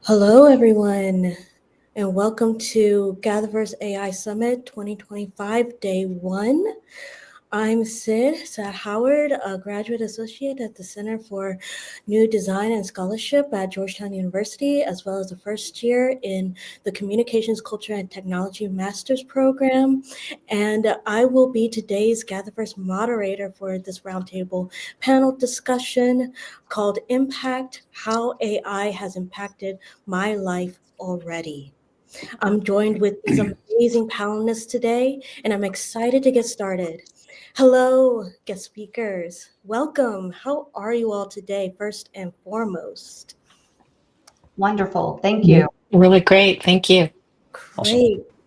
Hello, everyone, and welcome to GatherVerse AI Summit 2025, Day 1. I'm Sad Howard, a graduate associate at the Center for New Design and Scholarship at Georgetown University, as well as a first year in the Communications, Culture, and Technology Master's Program. And I will be today's GatherVerse moderator for this roundtable panel discussion called Impact: How AI Has Impacted My Life Already. I'm joined with these amazing panelists today, and I'm excited to get started. Hello, guest speakers. Welcome. How are you all today, first and foremost? Wonderful. Thank you. Really great. Thank you.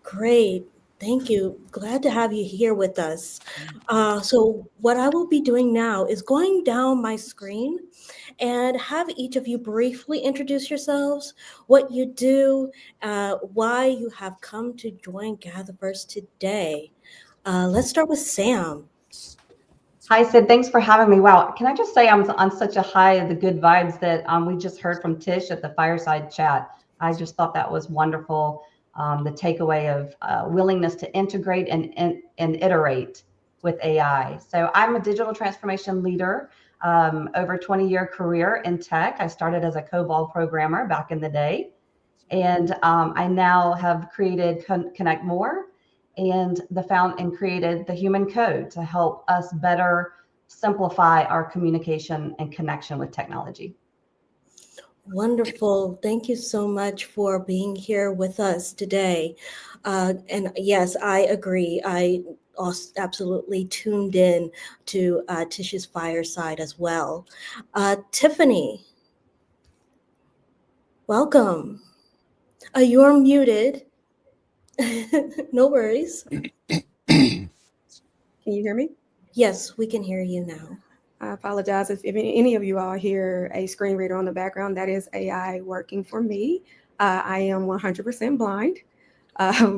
Great. Thank you. Glad to have you here with us. So what I will be doing now is going down my screen and have each of you briefly introduce yourselves, what you do, why you have come to join GatherVerse today. Let's start with Sam. Hi, Sid. Thanks for having me. Wow. Can I just say I'm on such a high of the good vibes that we just heard from Tish at the fireside chat. I just thought that was wonderful. The takeaway of willingness to integrate and iterate with AI. So I'm a digital transformation leader, over a 20-year career in tech. I started as a COBOL programmer back in the day. And I now have created Connect More and created the Human Code to help us better simplify our communication and connection with technology. Wonderful. Thank you so much for being here with us today. And yes, I agree. I also absolutely tuned in to Tish's fireside as well. Tiffany, welcome. You're muted. No worries. Can you hear me? Yes, we can hear you now. I apologize if any of you all hear a screen reader on the background. That is AI working for me. I am 100% blind,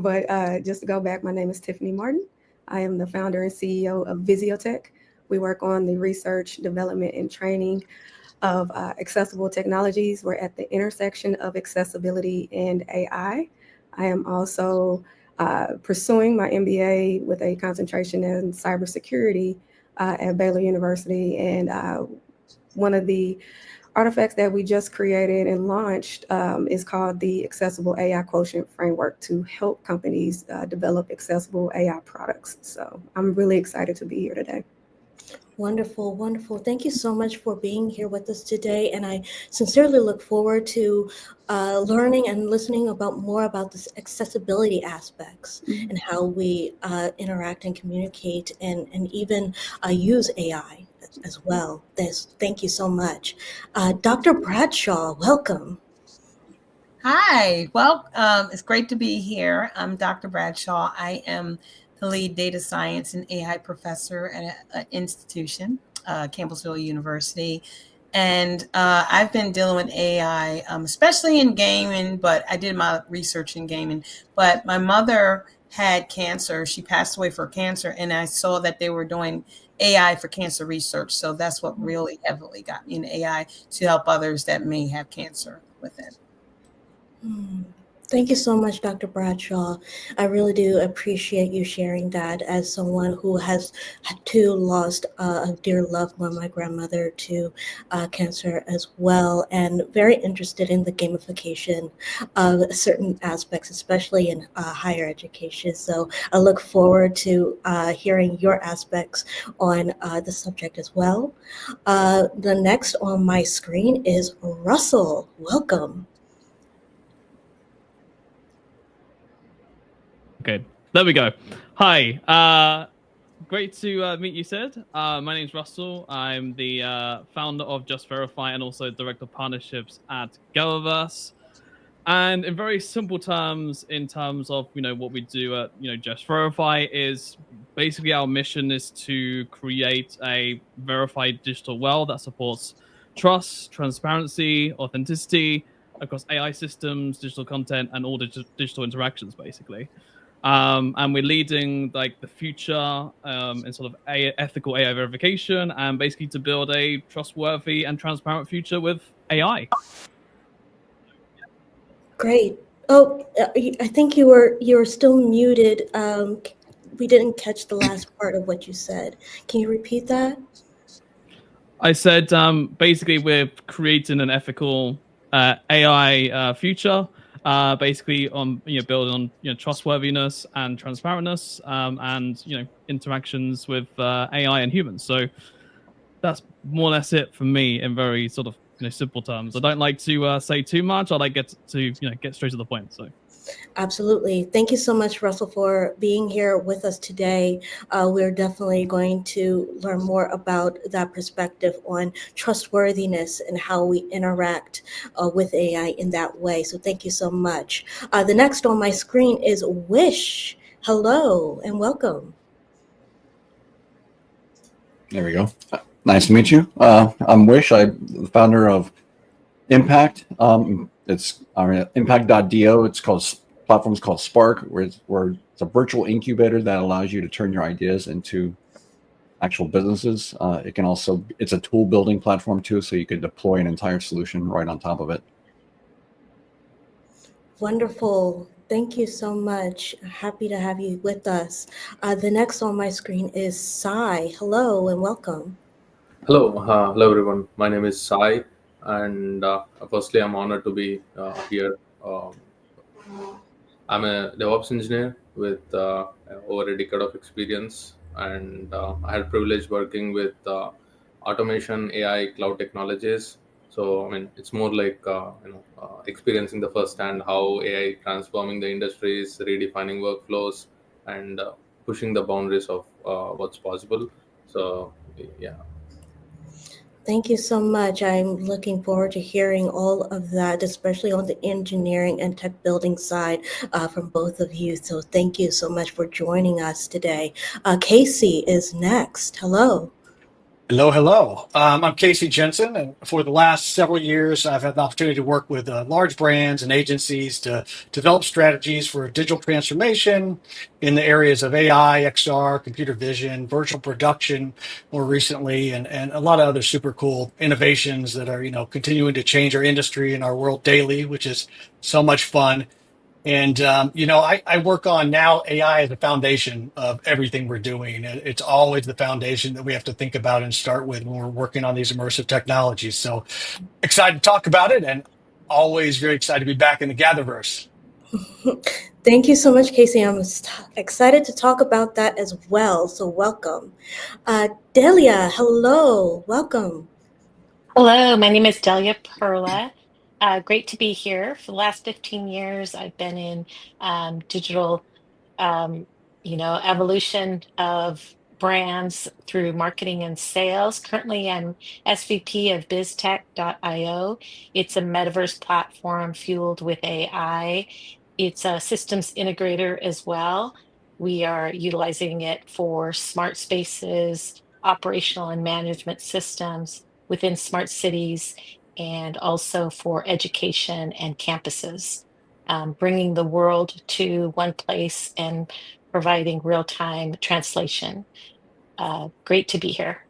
but just to go back, my name is Tiffany Martin. I am the founder and CEO of Visiotech. We work on the research, development, and training of accessible technologies. We're at the intersection of accessibility and AI. I am also pursuing my MBA with a concentration in cybersecurity at Baylor University. And one of the artifacts that we just created and launched is called the Accessible AI Quotient Framework to help companies develop accessible AI products. So I'm really excited to be here today. Wonderful, wonderful. Thank you so much for being here with us today. And I sincerely look forward to learning and listening about more about this accessibility aspects and how we interact and communicate and even use AI as well. Thank you so much. Dr. Bradshaw, welcome. Hi, well, it's great to be here. I'm Dr. Bradshaw. I am the lead data science and AI professor at an institution, Campbellsville University. And I've been dealing with AI, especially in gaming, but I did my research in gaming. But my mother had cancer. She passed away for cancer, and I saw that they were doing AI for cancer research. So that's what really heavily got me into AI, to help others that may have cancer with it. Thank you so much, Dr. Bradshaw. I really do appreciate you sharing that as someone who has too lost a dear loved one, my grandmother, to cancer as well, and very interested in the gamification of certain aspects, especially in higher education. So I look forward to hearing your aspects on the subject as well. The next on my screen is Russell. Welcome. Okay, there we go. Hi, great to meet you, Sid. My name's Russell. I'm the founder of Just Verify and also director of partnerships at GatherVerse. And in very simple terms, in terms of what we do at Just Verify, is basically our mission is to create a verified digital world that supports trust, transparency, authenticity across AI systems, digital content, and all digital interactions, basically. And we're leading like the future in sort of ethical AI verification, and basically to build a trustworthy and transparent future with AI. Great. Oh, I think you were still muted. We didn't catch the last part of what you said. Can you repeat that? I said basically we're creating an ethical AI future, basically on building on trustworthiness and transparentness, and interactions with AI and humans. So that's more or less it for me in very sort of simple terms. I don't like to say too much. I like get to get straight to the point. So. Absolutely. Thank you so much, Russell, for being here with us today. We're definitely going to learn more about that perspective on trustworthiness and how we interact with AI in that way. So thank you so much. The next on my screen is Wish. Hello and welcome. There we go. Nice to meet you. I'm Wish. I'm the founder of Impact. Impact.do. It's called platform's called Spark, where it's a virtual incubator that allows you to turn your ideas into actual businesses. It's a tool building platform too, so you can deploy an entire solution right on top of it. Wonderful. Thank you so much. Happy to have you with us. The next on my screen is Sai. Hello and welcome. Hello everyone. My name is Sai, and firstly, I'm honored to be here. I'm a DevOps engineer with over a decade of experience, and I had privilege working with automation, AI, cloud technologies. So, I mean, it's more like experiencing the first hand how AI transforming the industries, redefining workflows, and pushing the boundaries of what's possible. So, yeah. Thank you so much. I'm looking forward to hearing all of that, especially on the engineering and tech building side from both of you. So thank you so much for joining us today. Casey is next. Hello. Hello, hello. I'm Casey Jensen, and for the last several years, I've had the opportunity to work with large brands and agencies to develop strategies for digital transformation in the areas of AI, XR, computer vision, virtual production, more recently, and a lot of other super cool innovations that are, continuing to change our industry and our world daily, which is so much fun. And I work on now AI as the foundation of everything we're doing. It's always the foundation that we have to think about and start with when we're working on these immersive technologies. So excited to talk about it, and always very excited to be back in the GatherVerse. Thank you so much, Casey. I'm excited to talk about that as well. So welcome. Delia, hello. Welcome. Hello, my name is Delia Perla. Great to be here. For the last 15 years, I've been in digital, um, evolution of brands through marketing and sales. Currently, I'm SVP of BizTech.io. It's a metaverse platform fueled with AI. It's a systems integrator as well. We are utilizing it for smart spaces, operational and management systems within smart cities, and also for education and campuses, bringing the world to one place and providing real-time translation. Great to be here.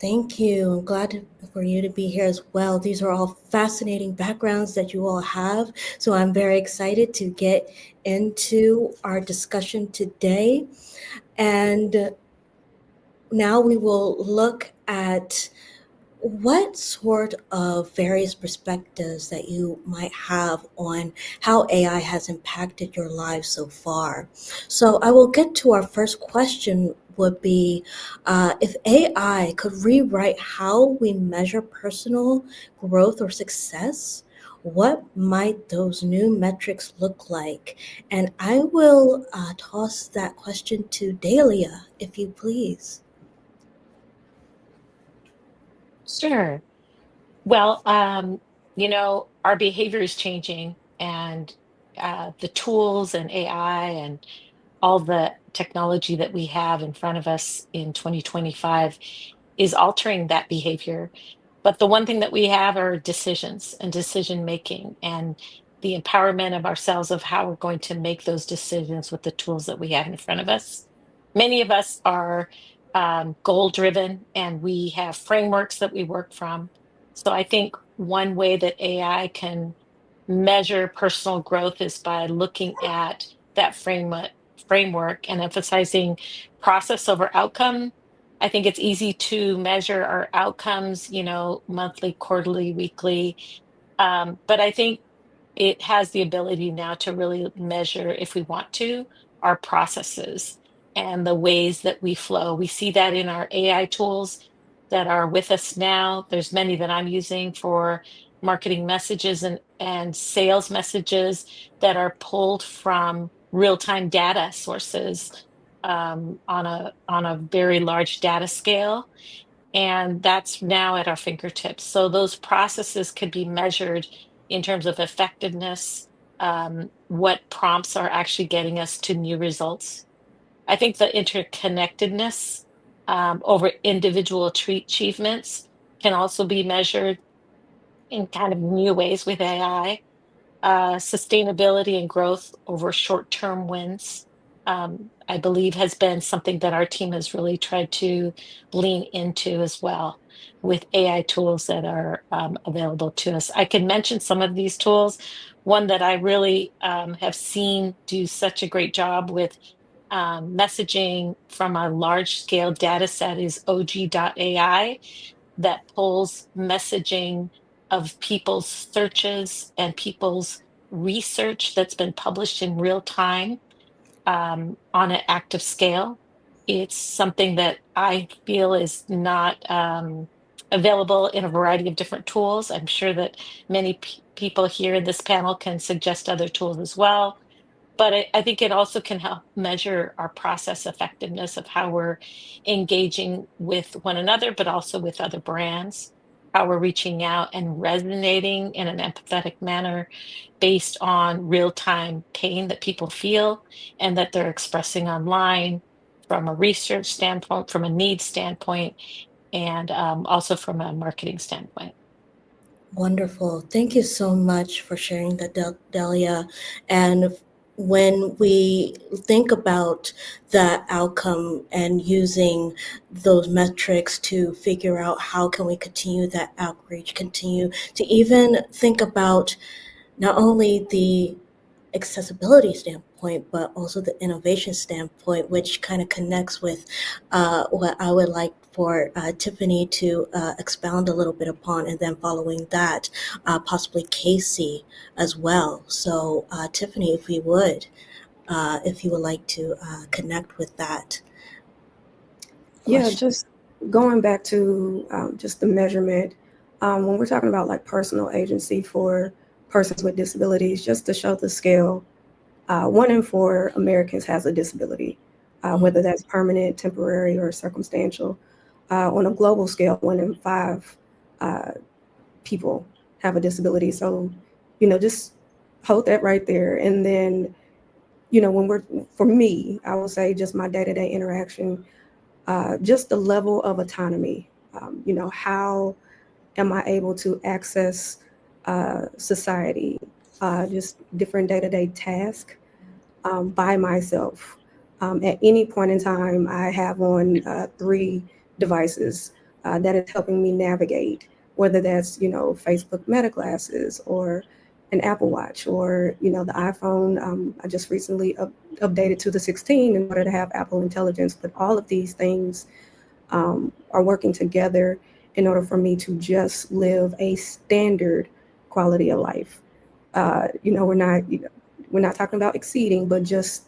Thank you. I'm glad for you to be here as well. These are all fascinating backgrounds that you all have. So I'm very excited to get into our discussion today. And now we will look at what sort of various perspectives that you might have on how AI has impacted your lives so far. So I will get to our first question would be if AI could rewrite how we measure personal growth or success, what might those new metrics look like? And I will toss that question to Dahlia, if you please. Sure. Well, our behavior is changing, and the tools and AI and all the technology that we have in front of us in 2025 is altering that behavior. But the one thing that we have are decisions and decision making and the empowerment of ourselves of how we're going to make those decisions with the tools that we have in front of us. Many of us are goal driven and we have frameworks that we work from. So I think one way that AI can measure personal growth is by looking at that framework and emphasizing process over outcome. I think it's easy to measure our outcomes, monthly, quarterly, weekly. But I think it has the ability now to really measure, if we want to, our processes and the ways that we flow. We see that in our AI tools that are with us now. There's many that I'm using for marketing messages and sales messages that are pulled from real-time data sources on a very large data scale. And that's now at our fingertips. So those processes could be measured in terms of effectiveness, what prompts are actually getting us to new results. I think the interconnectedness over individual achievements can also be measured in kind of new ways with AI. Sustainability and growth over short-term wins, I believe, has been something that our team has really tried to lean into as well with AI tools that are available to us. I can mention some of these tools. One that I really have seen do such a great job with messaging from a large-scale data set is OG.ai, that pulls messaging of people's searches and people's research that's been published in real time on an active scale. It's something that I feel is not available in a variety of different tools. I'm sure that many people here in this panel can suggest other tools as well. But I think it also can help measure our process effectiveness of how we're engaging with one another, but also with other brands, how we're reaching out and resonating in an empathetic manner based on real-time pain that people feel and that they're expressing online from a research standpoint, from a needs standpoint, and also from a marketing standpoint. Wonderful. Thank you so much for sharing that, Delia. And when we think about the outcome and using those metrics to figure out how can we continue that outreach, continue to even think about not only the accessibility standpoint, but also the innovation standpoint, which kind of connects with what I would like for Tiffany to expound a little bit upon, and then following that, possibly Casey as well. So Tiffany, if you would like to connect with that Yeah, question. just going back to just the measurement, when we're talking about like personal agency for persons with disabilities, just to show the scale, 1 in 4 Americans has a disability, whether that's permanent, temporary, or circumstantial. On a global scale, 1 in 5 people have a disability. So, just hold that right there. And then, for me, I will say just my day-to-day interaction, just the level of autonomy, how am I able to access society, just different day-to-day tasks by myself. At any point in time, I have on 3 devices that is helping me navigate, whether that's, Facebook Meta glasses or an Apple Watch or, the iPhone. I just recently updated to the 16 in order to have Apple Intelligence, but all of these things are working together in order for me to just live a standard quality of life. We're not talking about exceeding, but just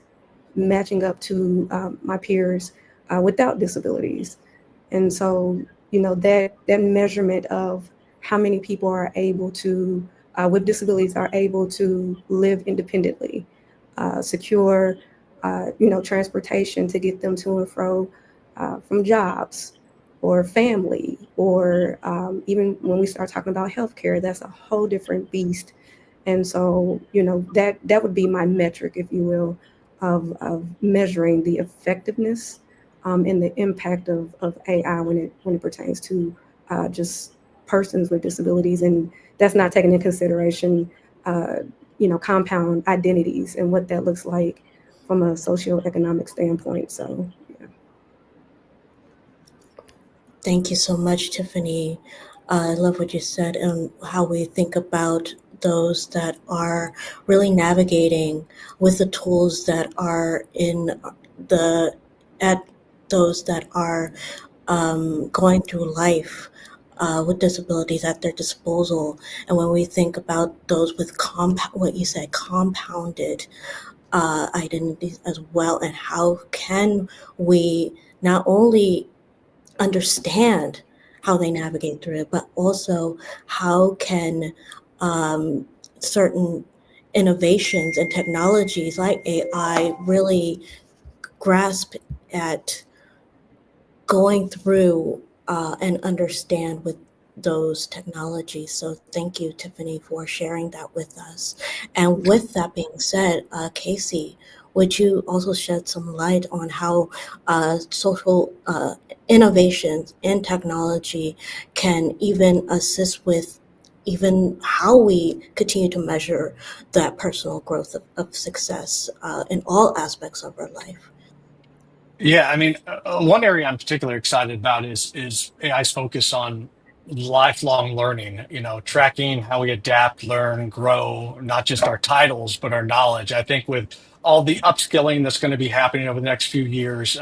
matching up to my peers without disabilities. And so, that measurement of how many people are able to, with disabilities, are able to live independently, secure, transportation to get them to and fro from jobs or family, or even when we start talking about healthcare, that's a whole different beast. And so, that would be my metric, if you will, of measuring the effectiveness and the impact of AI when it pertains to just persons with disabilities. And that's not taking into consideration, compound identities and what that looks like from a socioeconomic standpoint. So, yeah. Thank you so much, Tiffany. I love what you said and how we think about those that are really navigating with the tools that are at those that are going through life with disabilities at their disposal. And when we think about those with what you said, compounded identities as well, and how can we not only understand how they navigate through it, but also how can certain innovations and technologies like AI really grasp at going through and understand with those technologies. So thank you, Tiffany, for sharing that with us. And with that being said, Casey, would you also shed some light on how social innovations in technology can even assist with even how we continue to measure that personal growth of success in all aspects of our life? Yeah, I mean, one area I'm particularly excited about is AI's focus on lifelong learning, tracking how we adapt, learn, grow, not just our titles, but our knowledge. I think with all the upskilling that's going to be happening over the next few years,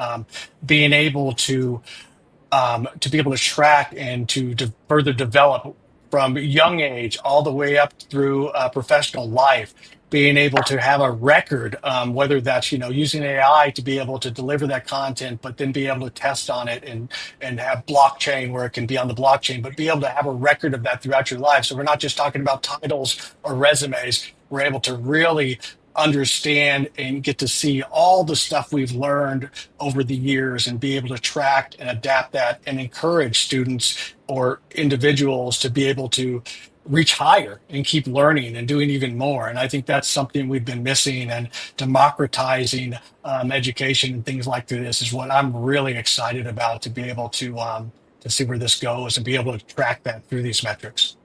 being able to be able to track and to further develop from young age all the way up through professional life, being able to have a record, whether that's using AI to be able to deliver that content, but then be able to test on it and have blockchain where it can be on the blockchain, but be able to have a record of that throughout your life. So we're not just talking about titles or resumes. We're able to really understand and get to see all the stuff we've learned over the years and be able to track and adapt that and encourage students or individuals to be able to reach higher and keep learning and doing even more. And I think that's something we've been missing, and democratizing education and things like this is what I'm really excited about, to be able to see where this goes and be able to track that through these metrics.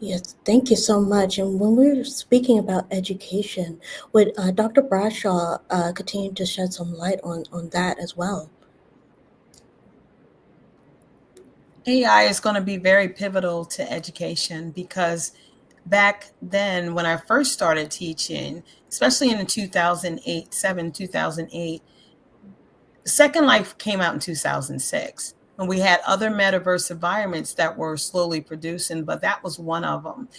Yes, thank you so much. And when we're speaking about education, would Dr. Bradshaw continue to shed some light on that as well? AI is going to be very pivotal to education, because back then when I first started teaching, especially in 2008, Second Life came out in 2006. And we had other metaverse environments that were slowly producing, but that was one of them.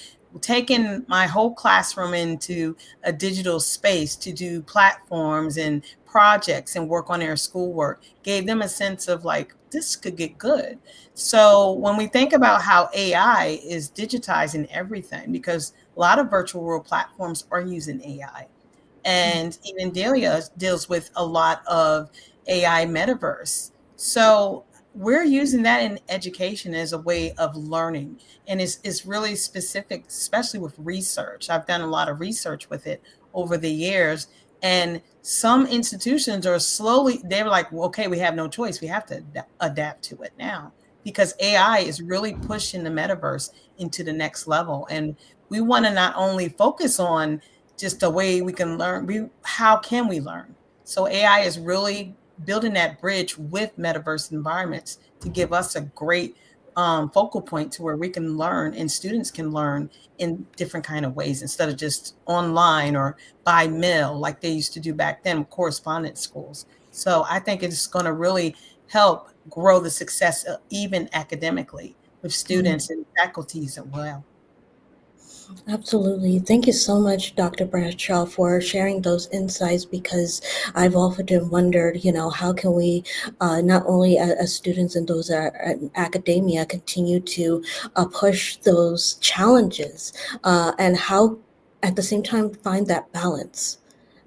Taking my whole classroom into a digital space to do platforms and projects and work on their schoolwork gave them a sense of like, this could get good. So when we think about how AI is digitizing everything, because a lot of virtual world platforms are using AI, and even Delia deals with a lot of AI metaverse. So we're using that in education as a way of learning. And it's really specific, especially with research. I've done a lot of research with it over the years. And some institutions are slowly, they're like, well, okay, we have no choice. We have to adapt to it now, because AI is really pushing the metaverse into the next level. And we want to not only focus on just a way we can learn, how can we learn? So AI is really building that bridge with metaverse environments to give us a great focal point to where we can learn and students can learn in different kind of ways, instead of just online or by mail like they used to do back then with correspondence schools. So I think it's going to really help grow the success even academically with students and faculties as well. Absolutely. Thank you so much, Dr. Bradshaw, for sharing those insights, because I've often wondered, how can we not only as students and those that are in academia continue to push those challenges and how at the same time find that balance.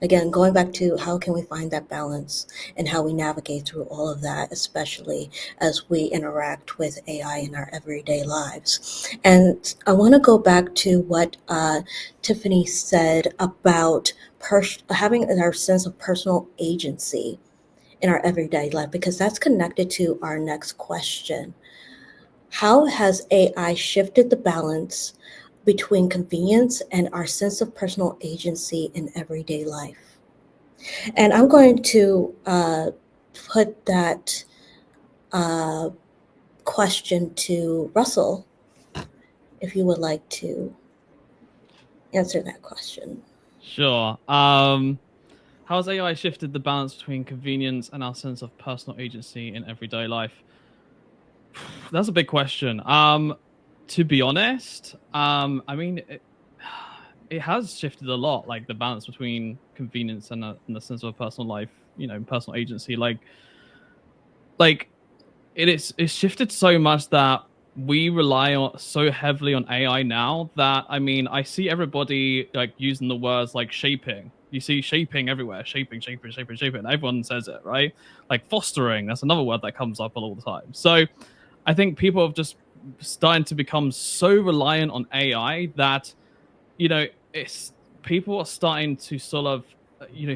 Again, going back to how can we find that balance and how we navigate through all of that, especially as we interact with AI in our everyday lives. And I want to go back to what Tiffany said about having our sense of personal agency in our everyday life, because that's connected to our next question. How has AI shifted the balance between convenience and our sense of personal agency in everyday life? And I'm going to put that uh, question to Russell, if you would like to answer that question. Sure. How has AI shifted the balance between convenience and our sense of personal agency in everyday life? That's a big question. To be honest, I mean, it has shifted a lot, like the balance between convenience and the sense of a personal life, personal agency. Like it's shifted so much that we rely on so heavily on AI now that I mean I see everybody like using the words like shaping. You see shaping everywhere, shaping. Everyone says it, right? Like fostering, that's another word that comes up all the time. So I think people have just starting to become so reliant on AI that it's people are starting to sort of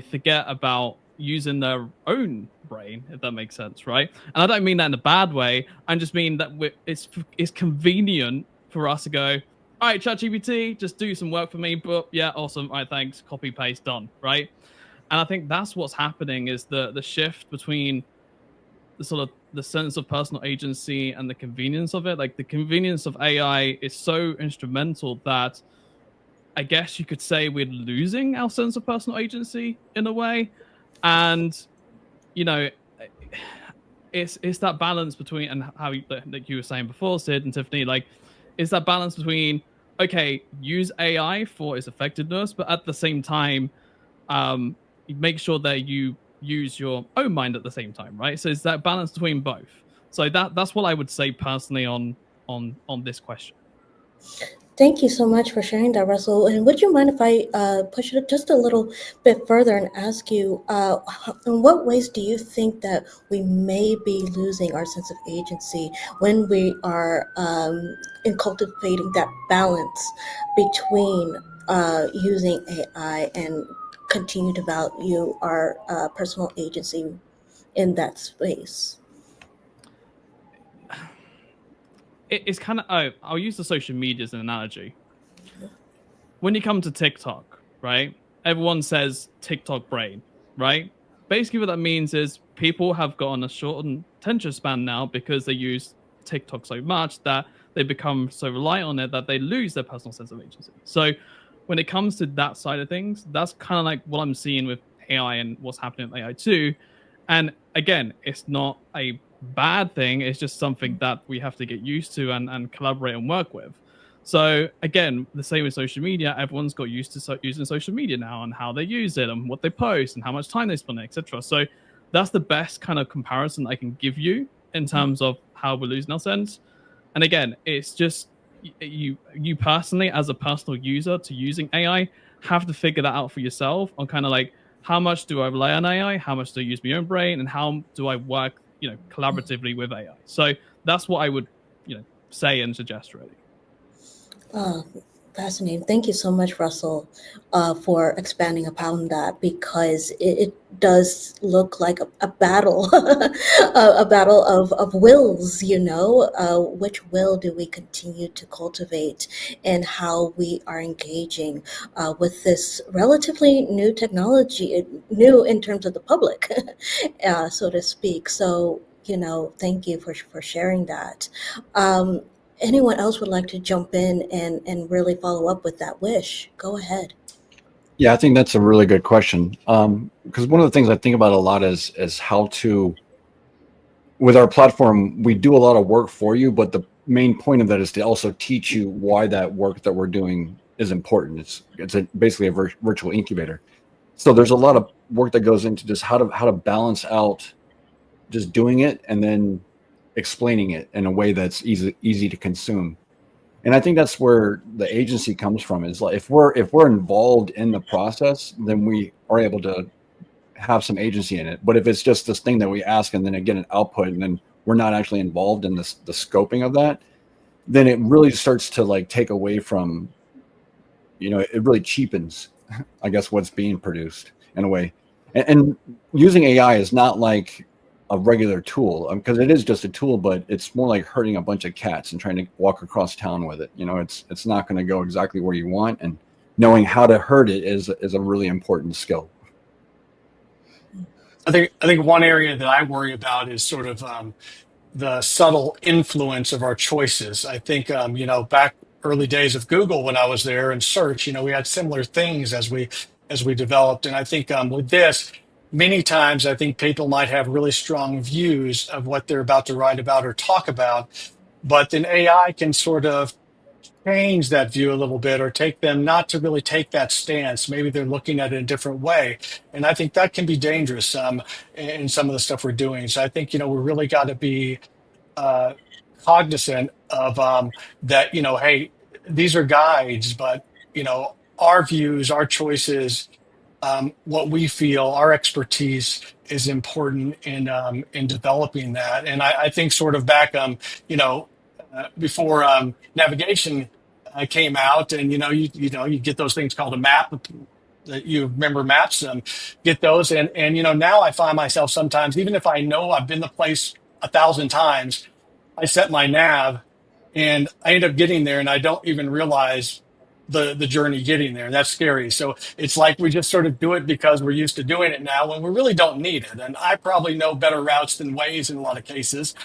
forget about using their own brain, if that makes sense, right? And I don't mean that in a bad way. I just mean that it's convenient for us to go, all right, ChatGPT, just do some work for me. But yeah, awesome. All right, thanks. Copy paste done, right? And I think that's what's happening is the shift between the sort of the sense of personal agency and the convenience of it. Like the convenience of AI is so instrumental that I guess you could say we're losing our sense of personal agency in a way. And you know, it's that balance between, and how like you were saying before, Sid and Tiffany, like it's that balance between, okay, use AI for its effectiveness, but at the same time, you make sure that you use your own mind at the same time, right? So it's that balance between both. So that's what I would say personally on this question. Thank you so much for sharing that, Russell. And would you mind if I push it just a little bit further and ask you, in what ways do you think that we may be losing our sense of agency when we are in cultivating that balance between using AI and continue to value our personal agency in that space? It's kind of, I'll use the social media as an analogy. When you come to TikTok, right? Everyone says TikTok brain, right? Basically, what that means is people have gotten a shortened attention span now because they use TikTok so much that they become so reliant on it that they lose their personal sense of agency. So, when it comes to that side of things, that's kind of like what I'm seeing with AI and what's happening with AI too. And again, it's not a bad thing. It's just something that we have to get used to and collaborate and work with. So again, the same with social media. Everyone's got used to using social media now and how they use it and what they post and how much time they spend, etc. So that's the best kind of comparison I can give you in terms of how we're losing our sense. And again, it's just you personally as a personal user to using AI have to figure that out for yourself on kind of like how much do I rely on AI, how much do I use my own brain, and how do I work, collaboratively with AI. So that's what I would, say and suggest really. Fascinating. Thank you so much, Russell, for expanding upon that, because it does look like a battle, a battle of wills, which will do we continue to cultivate and how we are engaging with this relatively new technology, new in terms of the public, so to speak. So, thank you for sharing that. Anyone else would like to jump in and really follow up with that wish? Go ahead. Yeah, I think that's a really good question. Because one of the things I think about a lot is how to, with our platform, we do a lot of work for you, but the main point of that is to also teach you why that work that we're doing is important. It's basically a virtual incubator. So there's a lot of work that goes into just how to balance out just doing it and then explaining it in a way that's easy to consume. And I think that's where the agency comes from, is like if we're involved in the process, then we are able to have some agency in it. But if it's just this thing that we ask and then get an output and then we're not actually involved in the scoping of that, then it really starts to like take away from, it really cheapens, I guess, what's being produced in a way. And using AI is not like a regular tool, because it is just a tool, but it's more like herding a bunch of cats and trying to walk across town with it. It's not going to go exactly where you want, and knowing how to herd it is a really important skill. I think one area that I worry about is sort of the subtle influence of our choices. I think back early days of Google when I was there and search. We had similar things as we developed. And I think with this, many times I think people might have really strong views of what they're about to write about or talk about, but then AI can sort of change that view a little bit or take them not to really take that stance. Maybe they're looking at it in a different way. And I think that can be dangerous in some of the stuff we're doing. So I think, we really got to be uh, cognizant of that, hey, these are guides, but, our views, our choices, what we feel, our expertise is important in developing that. And I think sort of back, before navigation came out, and you get those things called a map. That you remember maps, get those, and now I find myself sometimes, even if I know I've been the place 1,000 times, I set my nav and I end up getting there and I don't even realize the journey getting there. That's scary. So it's like we just sort of do it because we're used to doing it now when we really don't need it. And I probably know better routes than Waze in a lot of cases,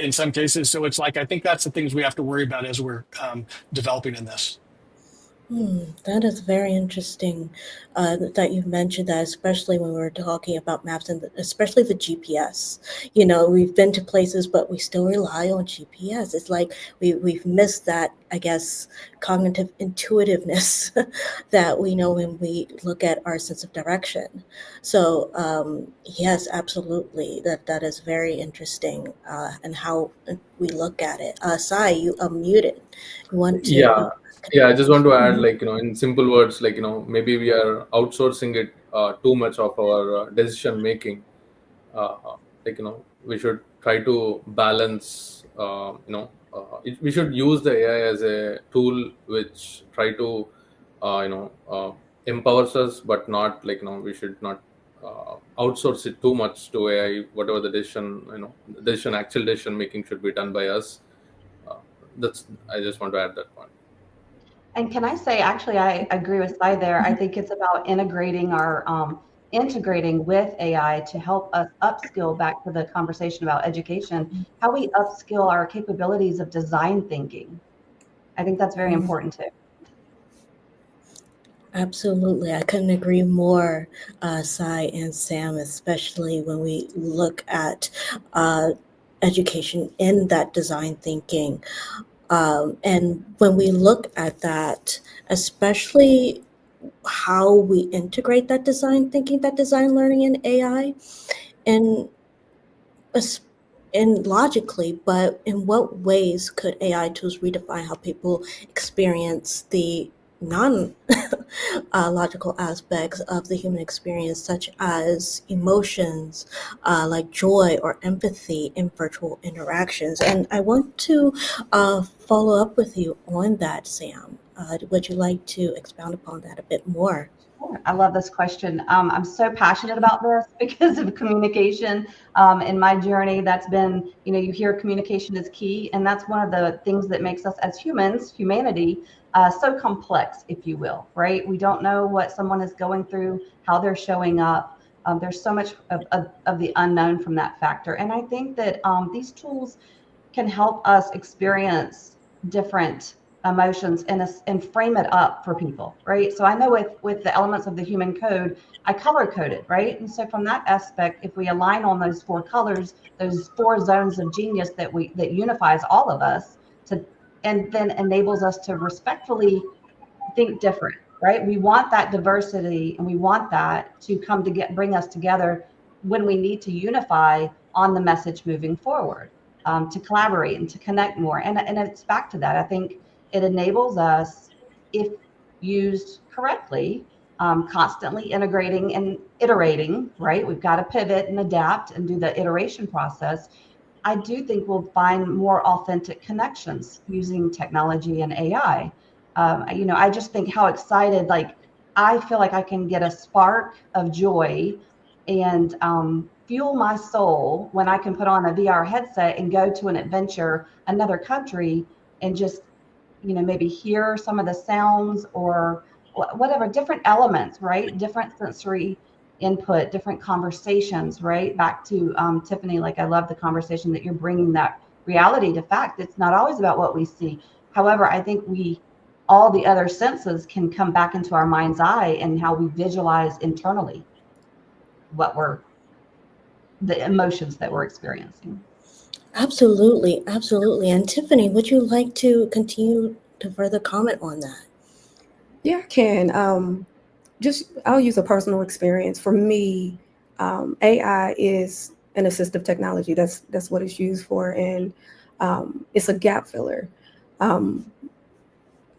in some cases. So it's like, I think that's the things we have to worry about as we're developing in this. That is very interesting that you mentioned that, especially when we're talking about maps and especially the GPS. We've been to places, but we still rely on GPS. It's like we've missed that, I guess, cognitive intuitiveness that we know when we look at our sense of direction. So yes, absolutely, that is very interesting, and how we look at it. Sai, you unmuted. You want to? Yeah, I just want to add, in simple words, maybe we are outsourcing it too much of our decision making. We should try to balance. We should use the AI as a tool which try to, empowers us, but not we should not outsource it too much to AI. Whatever the actual decision making should be done by us. I just want to add that point. And can I say, actually, I agree with Sai there. I think it's about integrating with AI to help us upskill, back to the conversation about education, how we upskill our capabilities of design thinking. I think that's very important too. Absolutely. I couldn't agree more, Sai and Sam, especially when we look at education in that design thinking. And when we look at that, especially how we integrate that design thinking, that design learning in AI, and logically, but in what ways could AI tools redefine how people experience the non logical aspects of the human experience, such as emotions like joy or empathy in virtual interactions? And I want to follow up with you on that, Sam. Would you like to expound upon that a bit more? I love this question. I'm so passionate about this because of communication. In my journey, that's been, you hear communication is key. And that's one of the things that makes us as humanity, so complex, if you will, right? We don't know what someone is going through, how they're showing up. There's so much of the unknown from that factor. And I think that these tools can help us experience different emotions and frame it up for people, right? So I know with the elements of the human code, I color coded, right? And so from that aspect, if we align on those 4 colors, those 4 zones of genius that unifies all of us, and then enables us to respectfully think different, right? We want that diversity, and we want that to bring us together when we need to unify on the message moving forward, to collaborate and to connect more. And it's back to that. I think it enables us, if used correctly, constantly integrating and iterating, right? We've got to pivot and adapt and do the iteration process. I do think we'll find more authentic connections using technology and AI. I just think how excited, I feel like I can get a spark of joy and fuel my soul when I can put on a VR headset and go to an adventure, another country, and just, maybe hear some of the sounds or whatever, different elements, right? Different sensory input, different conversations, right? Back to Tiffany, I love the conversation that you're bringing, that reality to fact. It's not always about what we see. However, I think all the other senses can come back into our mind's eye and how we visualize internally the emotions that we're experiencing. Absolutely, absolutely. And Tiffany, would you like to continue to further comment on that? Yeah, I can. I'll use a personal experience. For me, AI is an assistive technology. That's what it's used for, and it's a gap filler.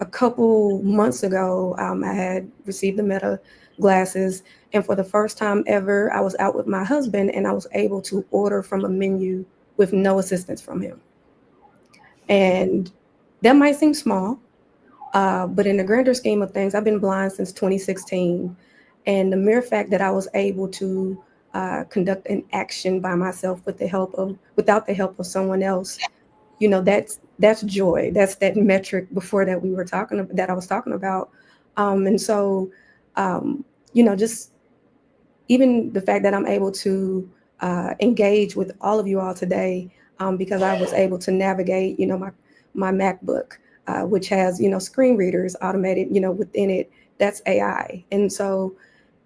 A couple months ago, I had received the Meta glasses, and for the first time ever, I was out with my husband, and I was able to order from a menu with no assistance from him. And that might seem small, but in the grander scheme of things, I've been blind since 2016. And the mere fact that I was able to conduct an action by myself without the help of someone else, that's joy. That's that metric before that I was talking about. And so, just even the fact that I'm able to engage with all of you all today, because I was able to navigate, my MacBook, which has, screen readers automated, within it. That's AI. And so,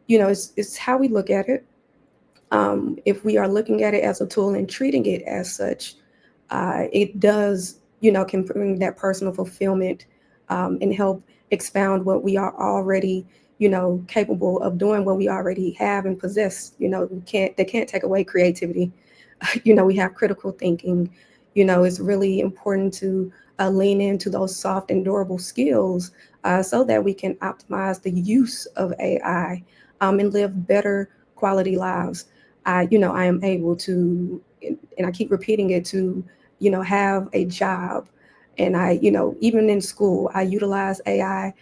it's how we look at it. If we are looking at it as a tool and treating it as such, it does, can bring that personal fulfillment and help expound what we are already, capable of doing, what we already have and possess. They can't take away creativity. We have critical thinking. It's really important to lean into those soft and durable skills so that we can optimize the use of AI and live better quality lives. I am able to, and I keep repeating it, to, have a job. And I, even in school, I utilize AI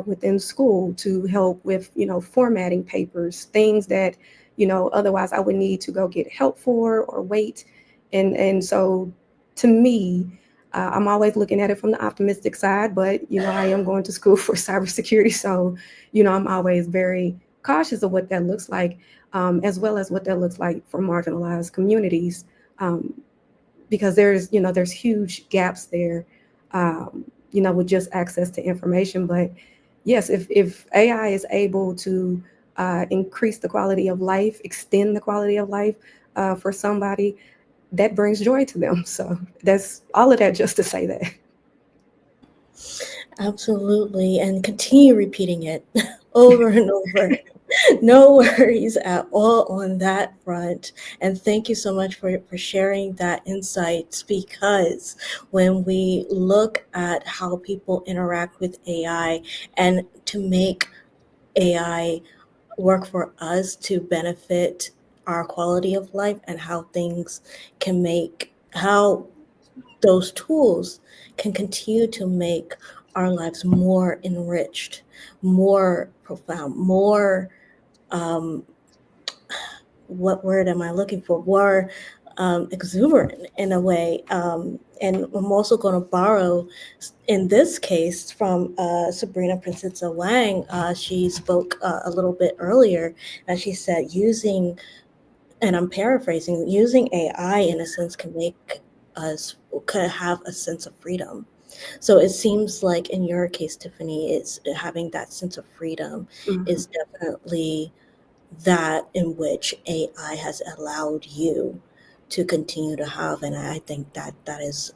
within school to help with, formatting papers, things that, otherwise I would need to go get help for or wait. And so to me, I'm always looking at it from the optimistic side, but, I am going to school for cybersecurity. So, I'm always very cautious of what that looks like, as well as what that looks like for marginalized communities, because there's huge gaps there, with just access to information. But yes, if AI is able to increase the quality of life, extend the quality of life for somebody, that brings joy to them. So that's all of that just to say that. Absolutely. And continue repeating it over and over. No worries at all on that front. And thank you so much for sharing that insights, because when we look at how people interact with AI and to make AI work for us to benefit our quality of life, and how those tools can continue to make our lives more enriched, more profound, more what word am I looking for? More exuberant in a way. And I'm also going to borrow, in this case, from Sabrina Princesa Wang. She spoke a little bit earlier, and she said and I'm paraphrasing, using AI in a sense could have a sense of freedom. So it seems like in your case, Tiffany, it's having that sense of freedom is definitely that in which AI has allowed you to continue to have. And I think that is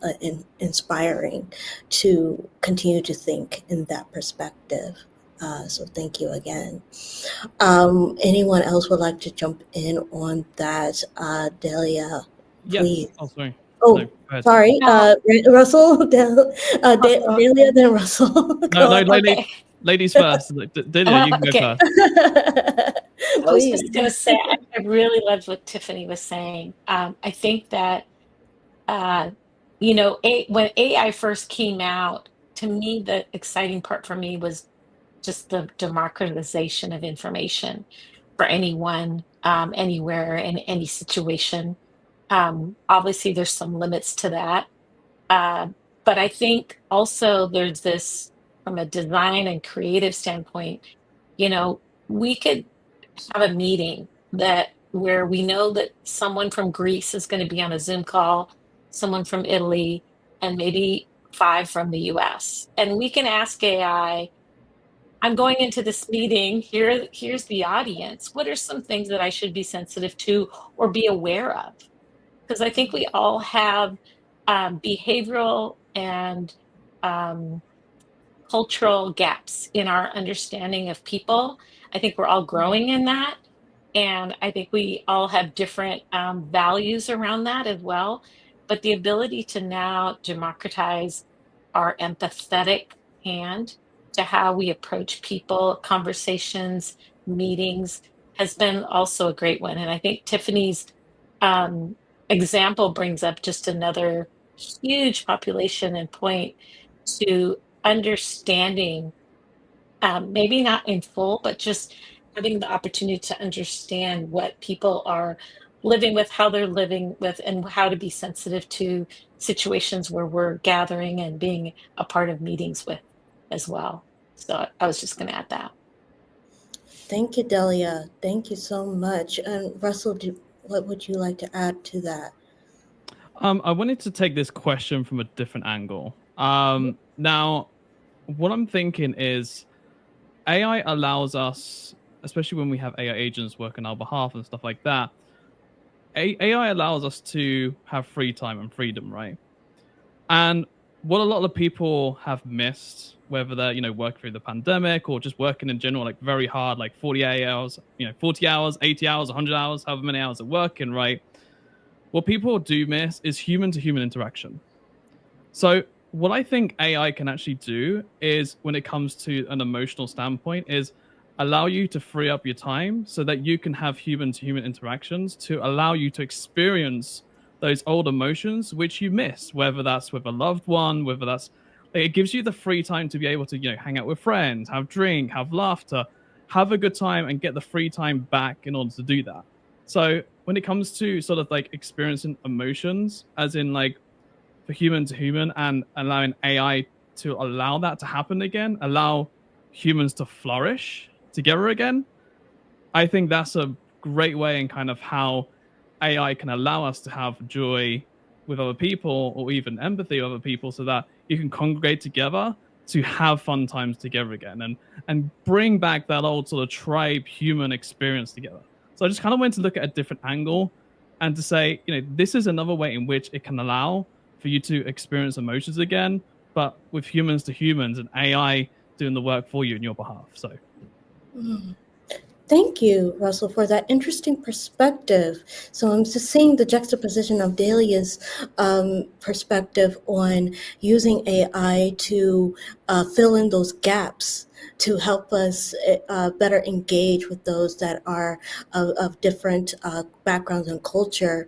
inspiring to continue to think in that perspective. So thank you again. Anyone else would like to jump in on that? Delia, please. Yes. Oh, sorry. Oh, No, go ahead. sorry. Russell, Delia, then Russell. No, Go no, ahead. ladies first. Dilia, you can go Okay. first. I was Please. just going to say, I really loved what Tiffany was saying. I think that, uh, when AI first came out, to me, the exciting part for me was just the democratization of information for anyone, anywhere, in any situation. Obviously, there's some limits to that. Uh, but I think also there's this, from a design and creative standpoint, we could have a meeting that where we know that someone from Greece is going to be on a Zoom call, someone from Italy, and maybe 5 from the US. And we can ask AI, I'm going into this meeting, here's the audience. What are some things that I should be sensitive to or be aware of? Because I think we all have behavioral and um, cultural gaps in our understanding of people. I think we're all growing in that. And I think we all have different values around that as well. But the ability to now democratize our empathetic hand to how we approach people, conversations, meetings has been also a great one. And I think Tiffany's um, example brings up just another huge population and point to understanding, maybe not in full, but just having the opportunity to understand what people are living with, how they're living with, and how to be sensitive to situations where we're gathering and being a part of meetings with as well. So I was just going to add that. Thank you, Delia. Thank you so much. And Russell, what would you like to add to that? I wanted to take this question from a different angle. Now, what I'm thinking is AI allows us, especially when we have AI agents work on our behalf and stuff like that, AI allows us to have free time and freedom, right? And what a lot of people have missed, whether they're, working through the pandemic or just working in general, like very hard, like 48 hours, 40 hours, 80 hours, 100 hours, however many hours they're working, right? What people do miss is human to human interaction. So what I think AI can actually do is, when it comes to an emotional standpoint, is allow you to free up your time so that you can have human to human interactions to allow you to experience those old emotions which you miss, whether that's with a loved one, whether that's, it gives you the free time to be able to, hang out with friends, have drink, have laughter, have a good time, and get the free time back in order to do that. So when it comes to sort of like experiencing emotions, as in like for human to human, and allowing AI to allow that to happen again, allow humans to flourish together again, I think that's a great way in kind of how AI can allow us to have joy with other people, or even empathy with other people, so that you can congregate together to have fun times together again, and bring back that old sort of tribe human experience together. So I just kind of went to look at a different angle and to say, this is another way in which it can allow for you to experience emotions again, but with humans to humans, and AI doing the work for you in your behalf. So Thank you, Russell, for that interesting perspective. So I'm just seeing the juxtaposition of Delia's perspective on using AI to fill in those gaps to help us better engage with those that are of different backgrounds and culture,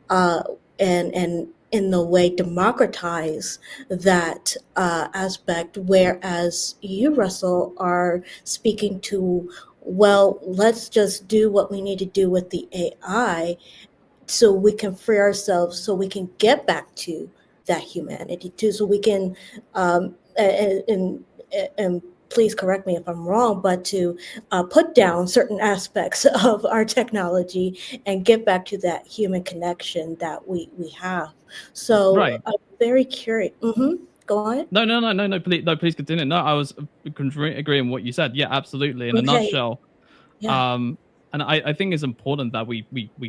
and in the way democratize that aspect, whereas you, Russell, are speaking to, well, let's just do what we need to do with the AI so we can free ourselves, so we can get back to that humanity too, so we can and please correct me if I'm wrong, but to put down certain aspects of our technology and get back to that human connection that we have. So right. I'm very curious. Go on. No, please continue. No, I was agreeing with what you said. Yeah, absolutely. In a Okay. nutshell. Yeah. And I think it's important that we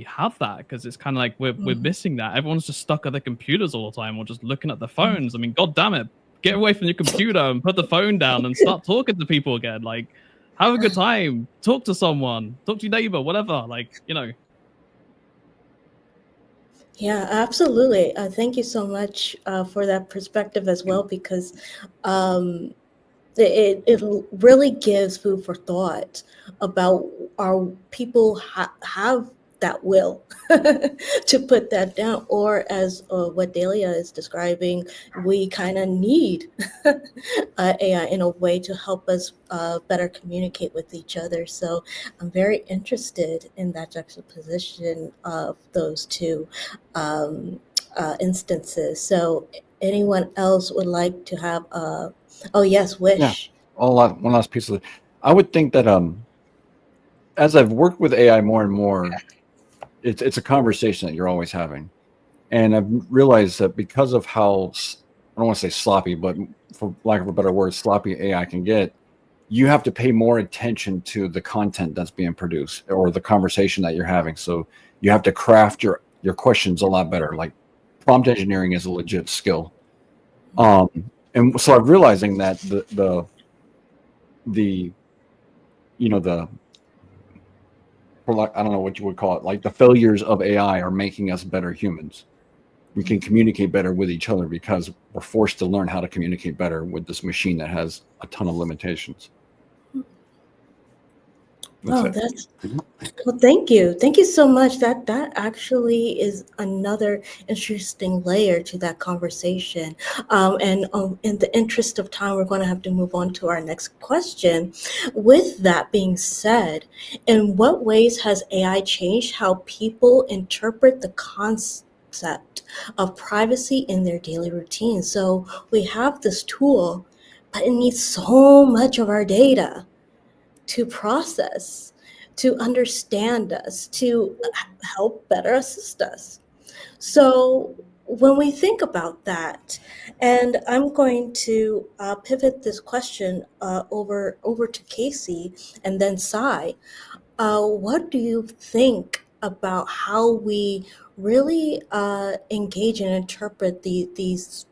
have that, because it's kind of like we're missing that. Everyone's just stuck at their computers all the time, or just looking at their phones. I mean, God damn it, get away from your computer and put the phone down and start talking to people again. Like, have a good time, talk to someone, talk to your neighbor, whatever. Like, Yeah, absolutely. Thank you so much for that perspective as well, because it really gives food for thought about, our people have that will to put that down, or as what Delia is describing, we kind of need AI in a way to help us better communicate with each other. So I'm very interested in that juxtaposition of those two instances. So anyone else would like to have oh yes, Wish. Yeah. One last piece of it. I would think that as I've worked with AI more and more, it's a conversation that you're always having. And I've realized that because of how I don't want to say sloppy, but for lack of a better word, sloppy AI can get, you have to pay more attention to the content that's being produced or the conversation that you're having. So you have to craft your questions a lot better. Like prompt engineering is a legit skill. And so I'm realizing that the you know the for like I don't know what you would call it, like the failures of AI are making us better humans. We can communicate better with each other because we're forced to learn how to communicate better with this machine that has a ton of limitations. That's well, thank you. Thank you so much. That actually is another interesting layer to that conversation. And in the interest of time, we're going to have to move on to our next question. With that being said, in what ways has AI changed how people interpret the concept of privacy in their daily routine? So we have this tool, but it needs so much of our data to process, to understand us, to help better assist us. So when we think about that, and I'm going to pivot this question over to Casey and then Sai. What do you think about how we really engage and interpret this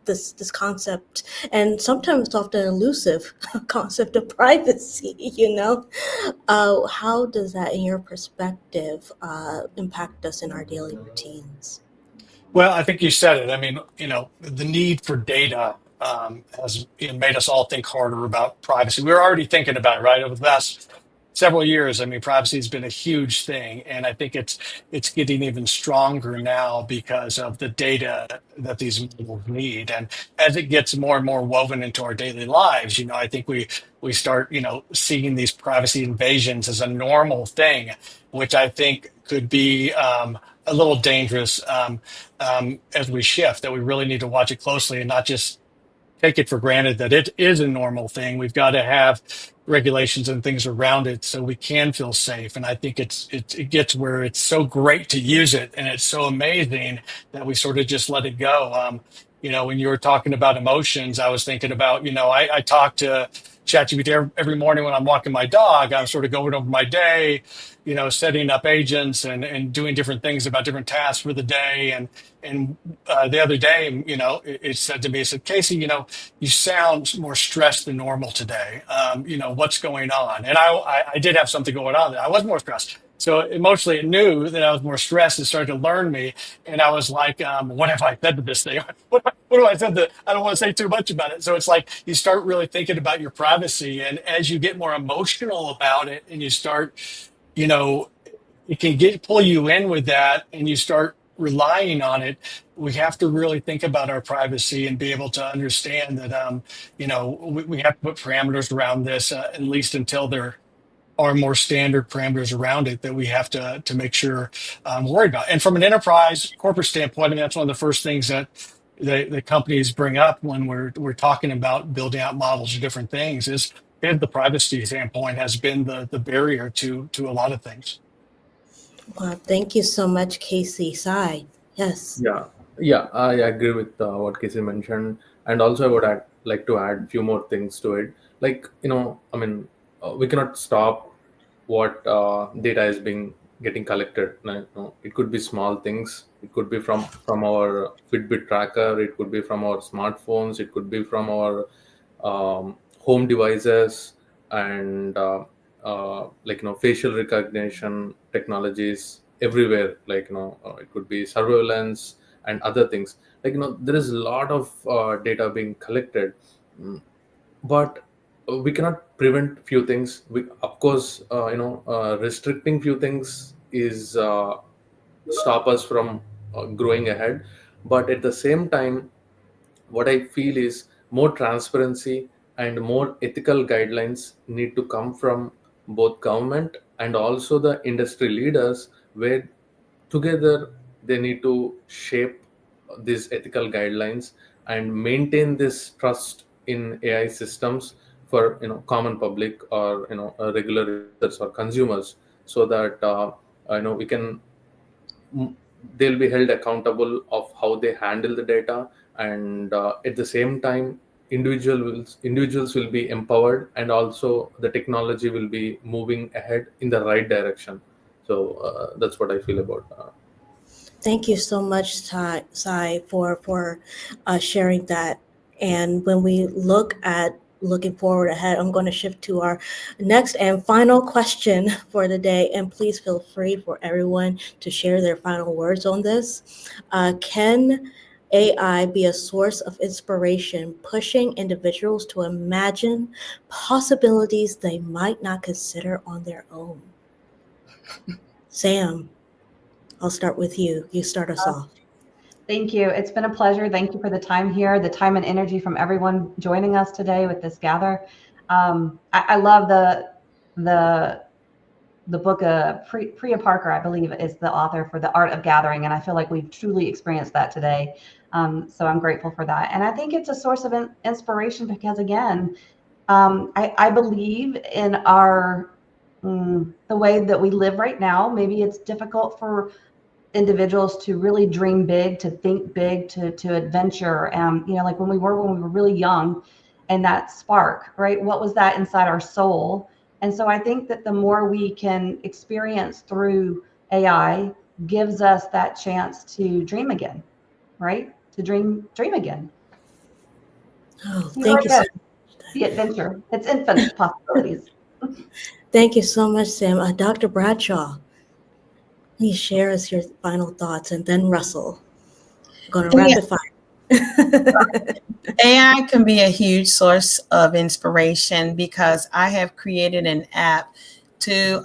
concept, and sometimes it's often elusive concept of privacy? How does that, in your perspective, impact us in our daily routines? Well, I think you said it. I mean, the need for data has made us all think harder about privacy. We were already thinking about it, right? Over the last several years, I mean, privacy has been a huge thing, and I think it's getting even stronger now because of the data that these models need. And as it gets more and more woven into our daily lives, I think we start, seeing these privacy invasions as a normal thing, which I think could be a little dangerous. As we shift, that we really need to watch it closely and not just take it for granted that it is a normal thing. We've got to have regulations and things around it so we can feel safe. And I think it gets where it's so great to use it and it's so amazing that we sort of just let it go. When you were talking about emotions, I was thinking about, I talk to ChatGPT every morning when I'm walking my dog. I'm sort of going over my day, setting up agents and doing different things about different tasks for the day. And the other day, it said to me, it said, Casey, you sound more stressed than normal today. What's going on? And I did have something going on. I was more stressed. So emotionally, it knew that I was more stressed and started to learn me. And I was like, what have I said to this thing? What do I said that I don't want to say too much about it? So it's like you start really thinking about your privacy. And as you get more emotional about it and you start, it can pull you in with that and you start relying on it. We have to really think about our privacy and be able to understand that, we have to put parameters around this, at least until there are more standard parameters around it that we have to make sure we're worried about. And from an enterprise corporate standpoint, I mean, that's one of the first things that the companies bring up when we're talking about building out models or different things is the privacy standpoint has been the barrier to a lot of things. Wow, thank you so much, Casey. Sai. Yes. Yeah, I agree with what Casey mentioned, and also I would like to add a few more things to it. Like, I mean, we cannot stop what data is being getting collected. It could be small things. It could be from our Fitbit tracker. It could be from our smartphones. It could be from our home devices, and like facial recognition technologies everywhere. Like it could be surveillance and other things. Like there is a lot of data being collected. But we cannot prevent few things. We, of course, restricting few things is stop us from growing ahead. But at the same time, what I feel is more transparency and more ethical guidelines need to come from both government and also the industry leaders, where together they need to shape these ethical guidelines and maintain this trust in AI systems for common public, or regular users or consumers, so that we can they'll be held accountable of how they handle the data, and at the same time, individuals will be empowered, and also the technology will be moving ahead in the right direction. So that's what I feel about. Thank you so much, Sai, for sharing that. And when we look at looking forward ahead, I'm going to shift to our next and final question for the day. And please feel free for everyone to share their final words on this. Can AI be a source of inspiration, pushing individuals to imagine possibilities they might not consider on their own? Sam, I'll start with you. You start us off. Thank you. It's been a pleasure. Thank you for the time here, the time and energy from everyone joining us today with this gather. I love the book. Priya Parker, I believe, is the author for The Art of Gathering, and I feel like we've truly experienced that today. So I'm grateful for that, and I think it's a source of inspiration because, again, I believe in the way that we live right now. Maybe it's difficult for individuals to really dream big, to think big, to adventure. Like when we were really young, and that spark, right? What was that inside our soul? And so I think that the more we can experience through AI gives us that chance to dream again, right? To dream again. Oh, See thank where you it so goes. The adventure. It's infinite possibilities. Thank you so much, Sam. Dr. Bradshaw, please share us your final thoughts, and then Russell. We're going to rapid fire. AI can be a huge source of inspiration because I have created an app to,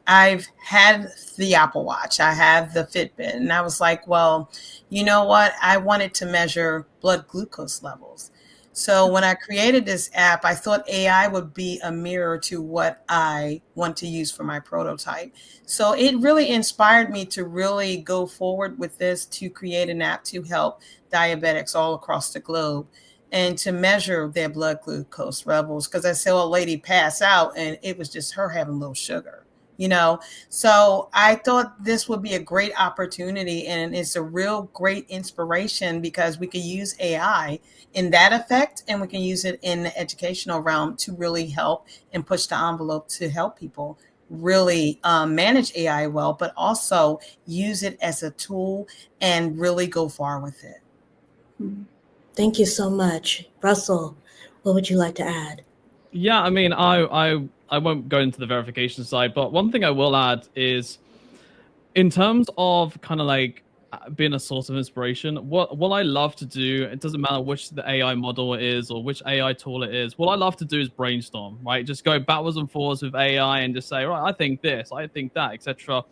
I've had the Apple Watch, I have the Fitbit, and I was like, well, you know what? I wanted to measure blood glucose levels. So when I created this app, I thought AI would be a mirror to what I want to use for my prototype. So it really inspired me to really go forward with this, to create an app to help diabetics all across the globe and to measure their blood glucose levels. Because I saw a lady pass out and it was just her having low sugar, you know? So I thought this would be a great opportunity, and it's a real great inspiration because we can use AI in that effect, and we can use it in the educational realm to really help and push the envelope to help people really manage AI well, but also use it as a tool and really go far with it. Thank you so much. Russell, what would you like to add? Yeah, I mean, I won't go into the verification side, but one thing I will add is, in terms of kind of like being a source of inspiration, what I love to do, it doesn't matter which the AI model it is or which AI tool it is, what I love to do is brainstorm, right? Just go backwards and forwards with AI and just say, right, I think this, I think that, etc.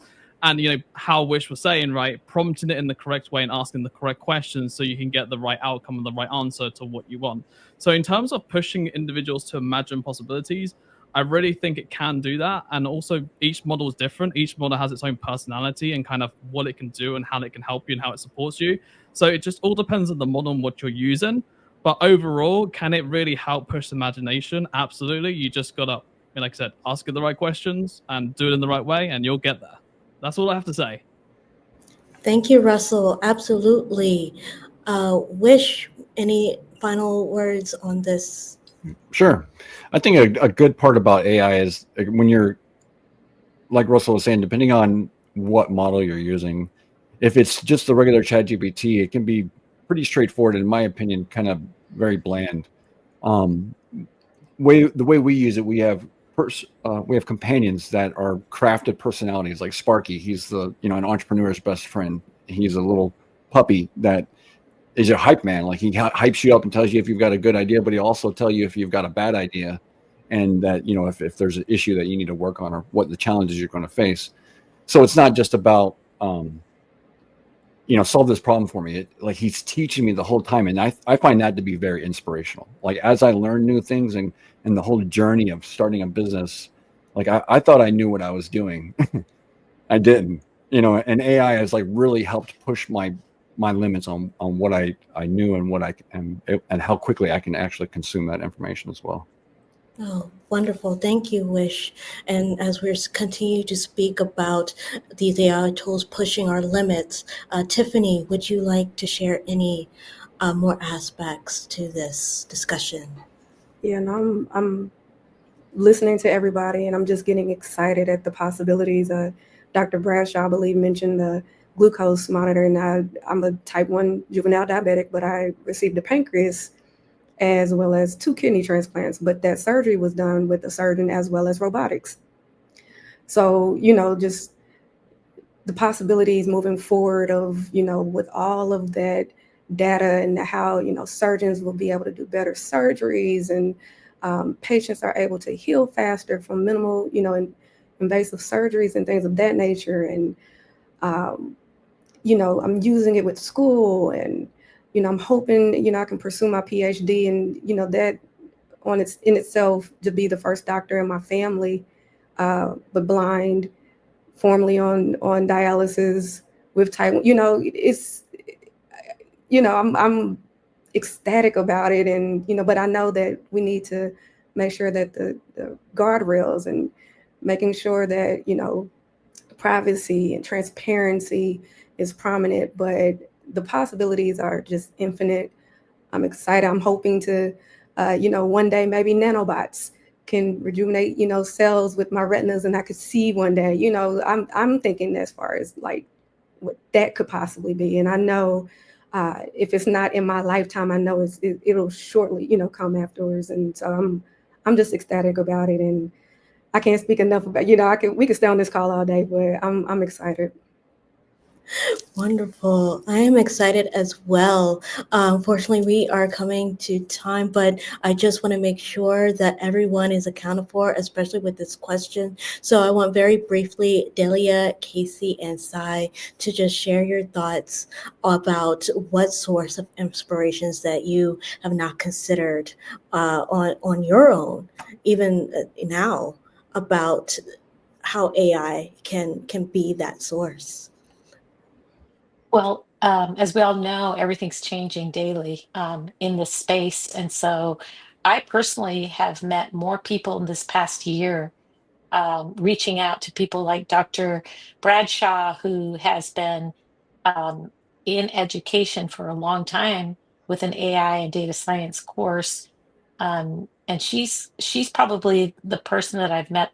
And how Wish was saying, right, prompting it in the correct way and asking the correct questions so you can get the right outcome and the right answer to what you want. So in terms of pushing individuals to imagine possibilities, I really think it can do that. And also, each model is different. Each model has its own personality and kind of what it can do and how it can help you and how it supports you. So it just all depends on the model and what you're using. But overall, can it really help push imagination? Absolutely. You just got to, like I said, ask it the right questions and do it in the right way, and you'll get there. That's all I have to say. Thank you, Russell. Absolutely. Wish, any final words on this? Sure. I think a good part about AI is when you're, like Russell was saying, depending on what model you're using, if it's just the regular ChatGPT, it can be pretty straightforward, in my opinion, kind of very bland. The way we use it, we have companions that are crafted personalities, like Sparky. He's an entrepreneur's best friend. He's a little puppy that is a hype man. Like, he hypes you up and tells you if you've got a good idea, but he'll also tell you if you've got a bad idea, and that if there's an issue that you need to work on or what the challenges you're going to face. So it's not just about solve this problem for me. Like, he's teaching me the whole time, and I find that to be very inspirational. Like, as I learn new things and the whole journey of starting a business, like I thought I knew what I was doing. I didn't, and AI has like really helped push my limits on what I knew and what and how quickly I can actually consume that information as well. Oh, wonderful. Thank you, Wish. And as we continue to speak about these AI tools pushing our limits, Tiffany, would you like to share any more aspects to this discussion. Yeah, and I'm listening to everybody, and I'm just getting excited at the possibilities. Dr. Bradshaw, I believe, mentioned the glucose monitor, and I'm a type 1 juvenile diabetic, but I received a pancreas as well as 2 kidney transplants, but that surgery was done with a surgeon as well as robotics. So, just the possibilities moving forward of, with all of that data and how, surgeons will be able to do better surgeries, and patients are able to heal faster from minimal, invasive surgeries and things of that nature. And, I'm using it with school, and, I'm hoping, I can pursue my PhD, and, that in itself to be the first doctor in my family, but blind, formerly on dialysis with type 1. It's, I'm ecstatic about it, and but I know that we need to make sure that the guardrails and making sure that privacy and transparency is prominent, but the possibilities are just infinite. I'm excited. I'm hoping to, one day maybe nanobots can rejuvenate, cells with my retinas, and I could see one day. I'm thinking as far as like what that could possibly be. And I know if it's not in my lifetime, I know it'll shortly, come afterwards. And so I'm just ecstatic about it, and I can't speak enough about. We could stay on this call all day, but I'm excited. Wonderful. I am excited as well. Unfortunately, we are coming to time, but I just want to make sure that everyone is accounted for, especially with this question. So I want very briefly, Delia, Casey, and Sai to just share your thoughts about what source of inspirations that you have not considered on your own, even now, about how AI can be that source. Well, as we all know, everything's changing daily in this space. And so I personally have met more people in this past year, reaching out to people like Dr. Bradshaw, who has been um, in education for a long time with an AI and data science course. And she's probably the person that I've met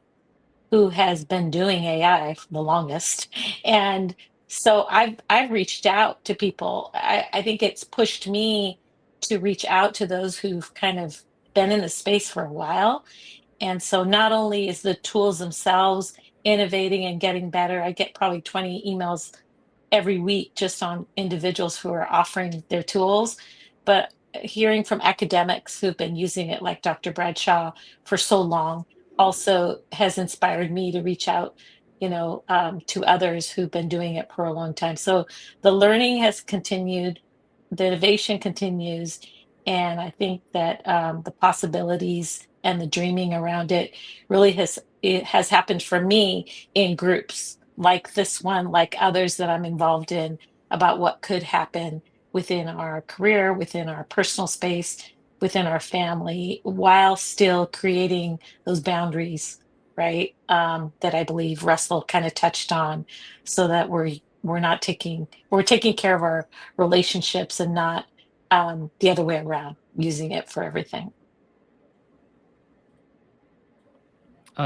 who has been doing AI for the longest. And so I've reached out to people. I think it's pushed me to reach out to those who've kind of been in the space for a while. And so not only is the tools themselves innovating and getting better, I get probably 20 emails every week just on individuals who are offering their tools, but hearing from academics who've been using it, like Dr. Bradshaw, for so long, also has inspired me to reach out, to others who've been doing it for a long time. So the learning has continued, the innovation continues, and I think that the possibilities and the dreaming around it has happened for me in groups like this one, like others that I'm involved in, about what could happen within our career, within our personal space, within our family, while still creating those boundaries, right? That I believe Russell kind of touched on, so that we're taking care of our relationships and not the other way around, using it for everything.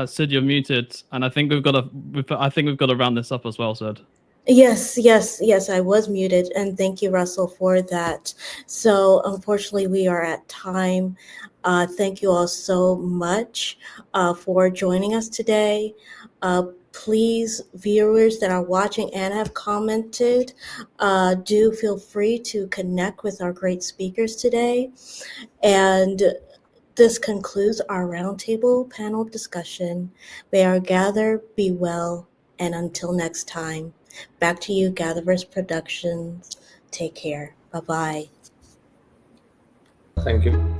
Sid, you're muted, and I think we've got to round this up as well, Sid. Yes, I was muted, and thank you, Russell, for that. So unfortunately, we are at time. Thank you all so much for joining us today. Please, viewers that are watching and have commented, do feel free to connect with our great speakers today. And this concludes our roundtable panel discussion. May our gather be well, and until next time, back to you, GatherVerse Productions. Take care. Bye-bye. Thank you.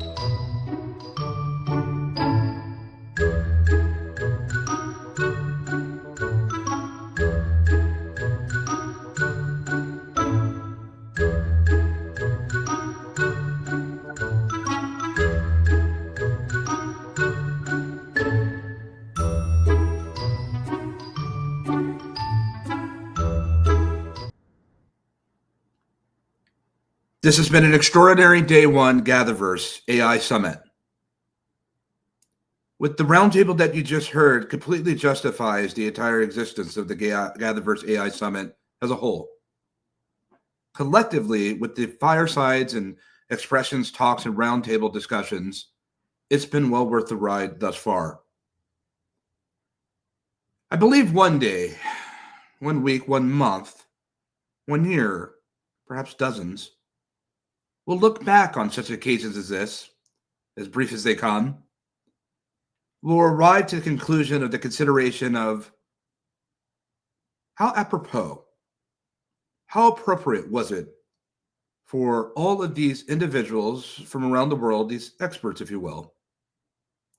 This has been an extraordinary day one GatherVerse AI Summit. With the roundtable that you just heard completely justifies the entire existence of the GatherVerse AI Summit as a whole. Collectively, with the firesides and expressions, talks, and roundtable discussions, it's been well worth the ride thus far. I believe one day, 1 week, 1 month, 1 year, perhaps dozens, we'll look back on such occasions as this, as brief as they come. We'll arrive to the conclusion of the consideration of how apropos, how appropriate was it for all of these individuals from around the world, these experts, if you will,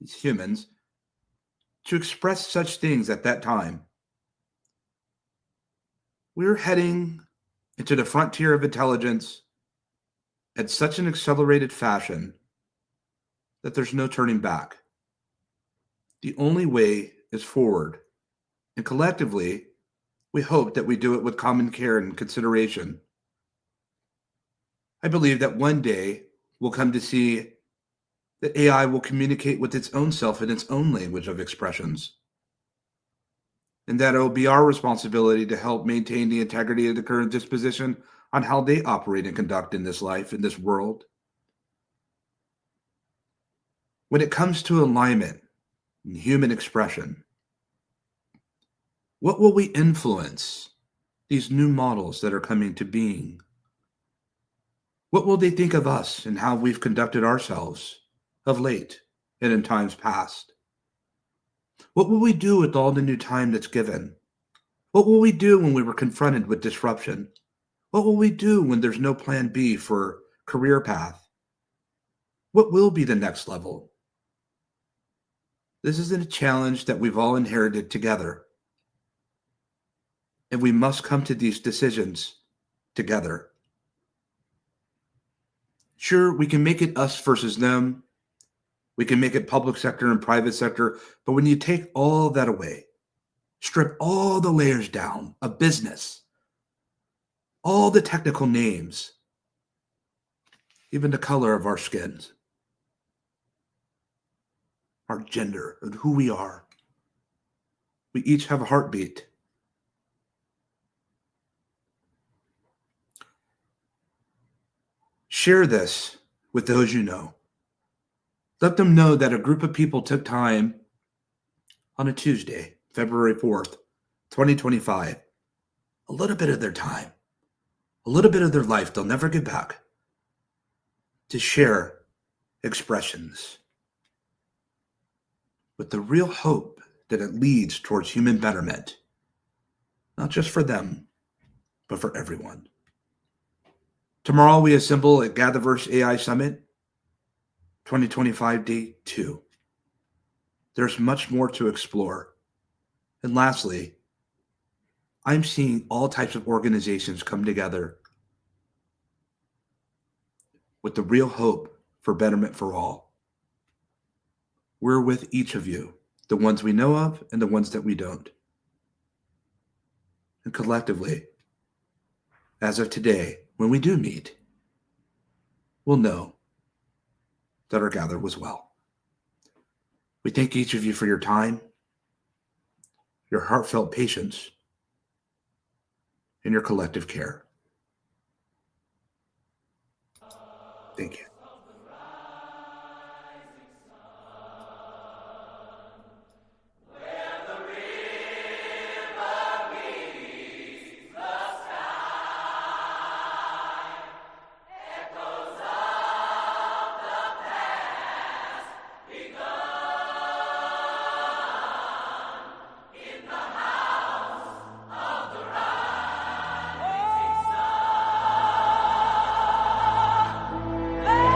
these humans, to express such things at that time. We're heading into the frontier of intelligence at such an accelerated fashion that there's no turning back. The only way is forward. And collectively, we hope that we do it with common care and consideration. I believe that one day we'll come to see that AI will communicate with its own self in its own language of expressions. And that it will be our responsibility to help maintain the integrity of the current disposition on how they operate and conduct in this life, in this world. When it comes to alignment and human expression, what will we influence these new models that are coming to being? What will they think of us and how we've conducted ourselves of late and in times past? What will we do with all the new time that's given? What will we do when we were confronted with disruption? What will we do when there's no plan B for career path? What will be the next level? This is a challenge that we've all inherited together. And we must come to these decisions together. Sure, we can make it us versus them. We can make it public sector and private sector. But when you take all that away, strip all the layers down of business, all the technical names, even the color of our skins, our gender, and who we are, we each have a heartbeat. Share this with those you know. Let them know that a group of people took time on a Tuesday, February 4th, 2025, a little bit of their time, a little bit of their life they'll never get back, to share expressions with the real hope that it leads towards human betterment, not just for them, but for everyone. Tomorrow we assemble at GatherVerse AI Summit 2025 Day 2. There's much more to explore. And lastly, I'm seeing all types of organizations come together with the real hope for betterment for all. We're with each of you, the ones we know of and the ones that we don't. And collectively, as of today, when we do meet, we'll know that our gather was well. We thank each of you for your time, your heartfelt patience, and your collective care. Thank you. Let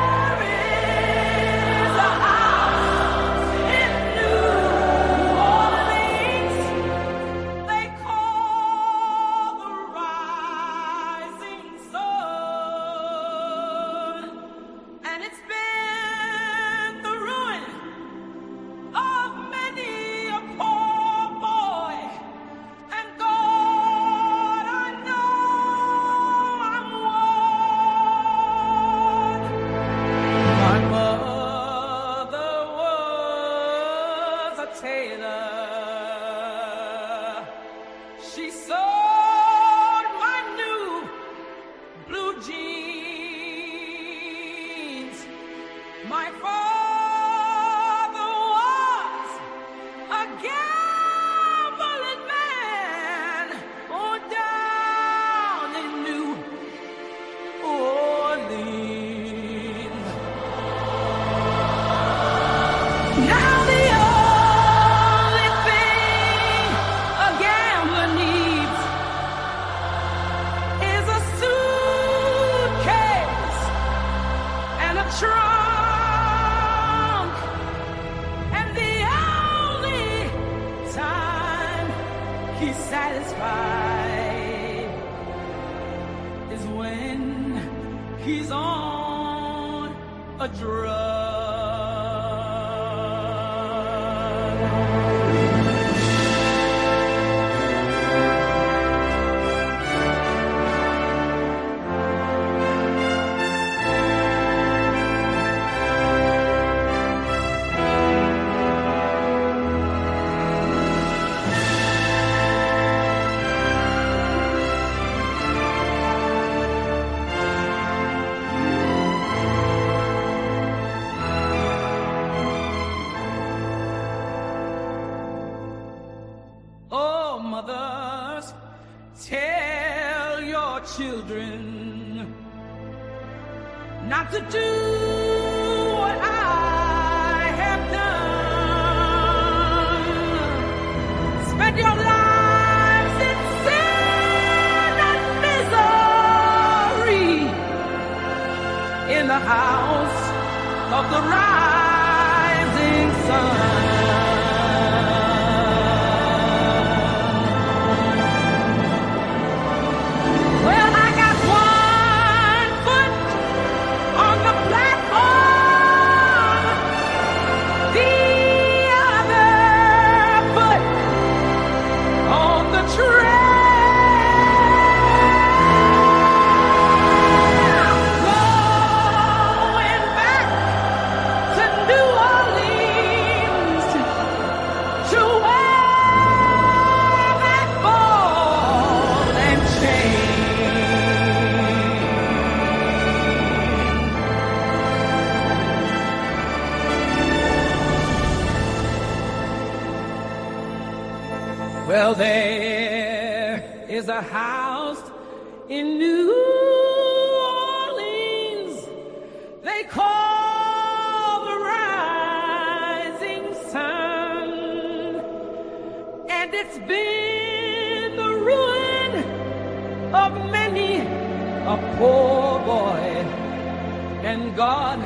Now the only thing a gambler needs is a suitcase and a trunk. And the only time he's satisfied is when he's on a drug. Oh, mothers, tell your children not to do what I have done. Spend your lives in sin and misery in the house of the rising sun. Well, I got one foot on the platform, the other foot on the trail. Going back to New Orleans to wear that ball and chain. Well, there is a house in New Orleans they call the Rising Sun, and it's been the ruin of many a poor boy, and God